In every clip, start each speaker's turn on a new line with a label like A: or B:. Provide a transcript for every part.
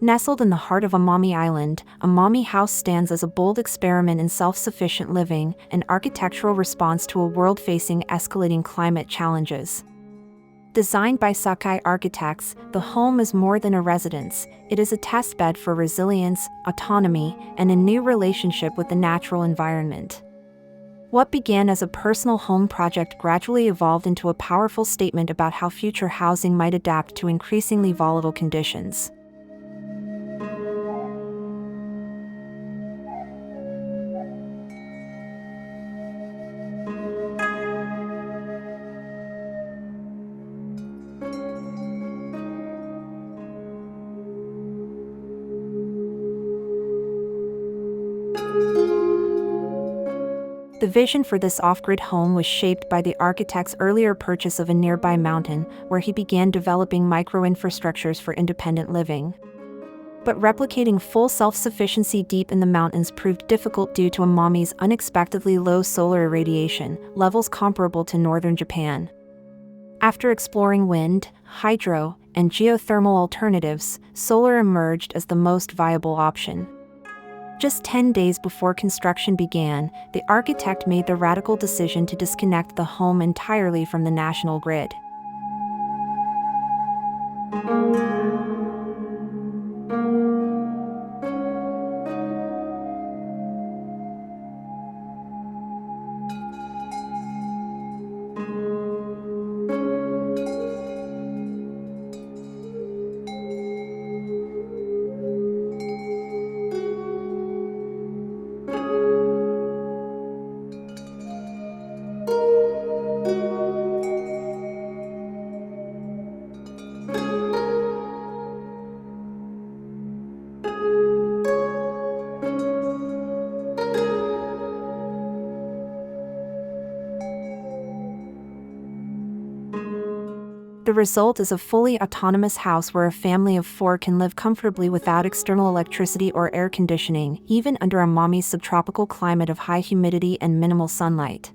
A: Nestled in the heart of Amami Island, Amami House stands as a bold experiment in self-sufficient living, an architectural response to a world facing escalating climate challenges. Designed by Sakai Architects, the home is more than a residence. It is a testbed for resilience, autonomy, and a new relationship with the natural environment. What began as a personal home project gradually evolved into a powerful statement about how future housing might adapt to increasingly volatile conditions. The vision for this off-grid home was shaped by the architect's earlier purchase of a nearby mountain, where he began developing micro-infrastructures for independent living. But replicating full self-sufficiency deep in the mountains proved difficult due to Amami's unexpectedly low solar irradiation, levels comparable to northern Japan. After exploring wind, hydro, and geothermal alternatives, solar emerged as the most viable option. Just 10 days before construction began, the architect made the radical decision to disconnect the home entirely from the national grid. The result is a fully autonomous house where a family of 4 can live comfortably without external electricity or air conditioning, even under Amami's subtropical climate of high humidity and minimal sunlight.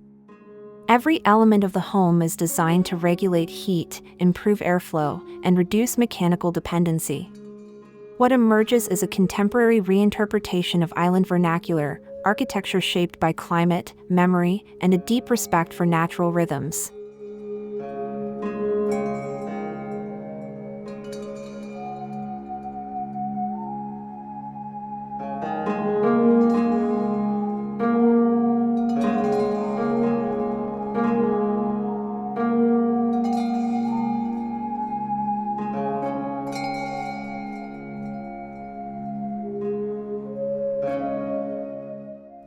A: Every element of the home is designed to regulate heat, improve airflow, and reduce mechanical dependency. What emerges is a contemporary reinterpretation of island vernacular, architecture shaped by climate, memory, and a deep respect for natural rhythms.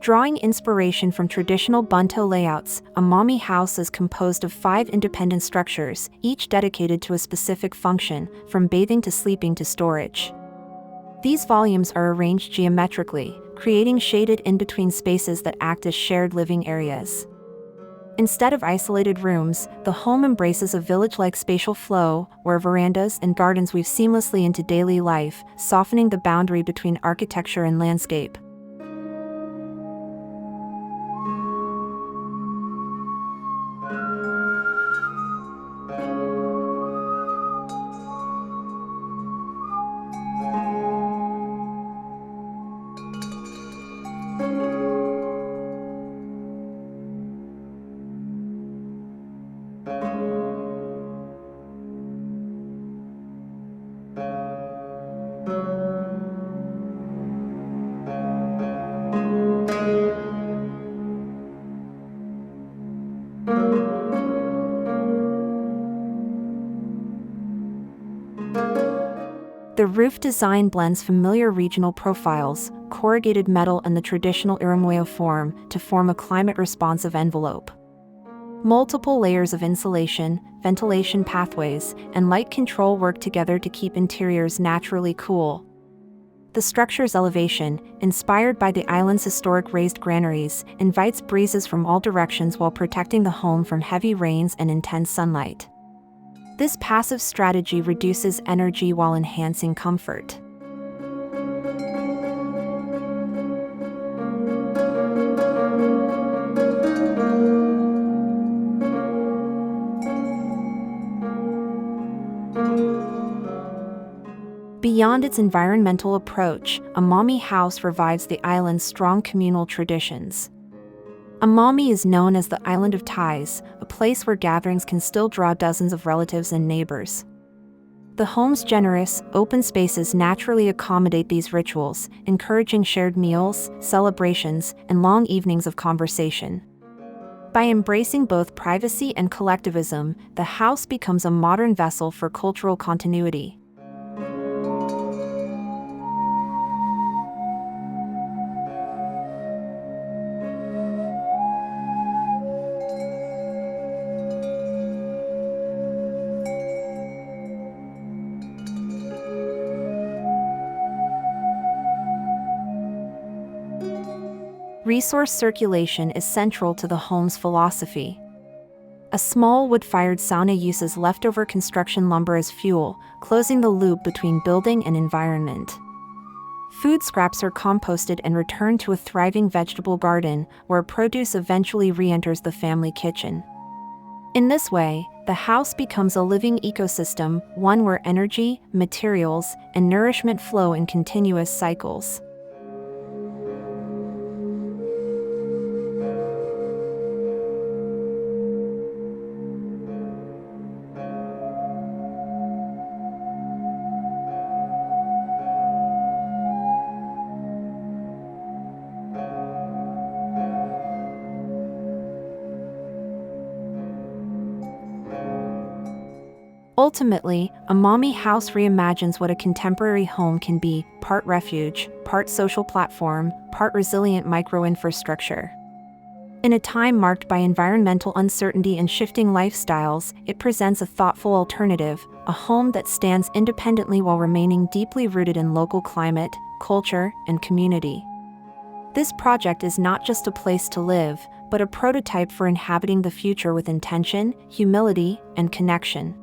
A: Drawing inspiration from traditional Bunto layouts, Amami House is composed of 5 independent structures, each dedicated to a specific function, from bathing to sleeping to storage. These volumes are arranged geometrically, creating shaded in-between spaces that act as shared living areas. Instead of isolated rooms, the home embraces a village-like spatial flow, where verandas and gardens weave seamlessly into daily life, softening the boundary between architecture and landscape. The roof design blends familiar regional profiles, corrugated metal and the traditional Iramoyo form, to form a climate-responsive envelope. Multiple layers of insulation, ventilation pathways, and light control work together to keep interiors naturally cool. The structure's elevation, inspired by the island's historic raised granaries, invites breezes from all directions while protecting the home from heavy rains and intense sunlight. This passive strategy reduces energy while enhancing comfort. Beyond its environmental approach, Amami House revives the island's strong communal traditions. Amami is known as the Island of Ties, a place where gatherings can still draw dozens of relatives and neighbors. The home's generous, open spaces naturally accommodate these rituals, encouraging shared meals, celebrations, and long evenings of conversation. By embracing both privacy and collectivism, the house becomes a modern vessel for cultural continuity. Resource circulation is central to the home's philosophy. A small wood-fired sauna uses leftover construction lumber as fuel, closing the loop between building and environment. Food scraps are composted and returned to a thriving vegetable garden, where produce eventually re-enters the family kitchen. In this way, the house becomes a living ecosystem, one where energy, materials, and nourishment flow in continuous cycles. Ultimately, Amami House reimagines what a contemporary home can be: part refuge, part social platform, part resilient microinfrastructure. In a time marked by environmental uncertainty and shifting lifestyles, it presents a thoughtful alternative, a home that stands independently while remaining deeply rooted in local climate, culture, and community. This project is not just a place to live, but a prototype for inhabiting the future with intention, humility, and connection.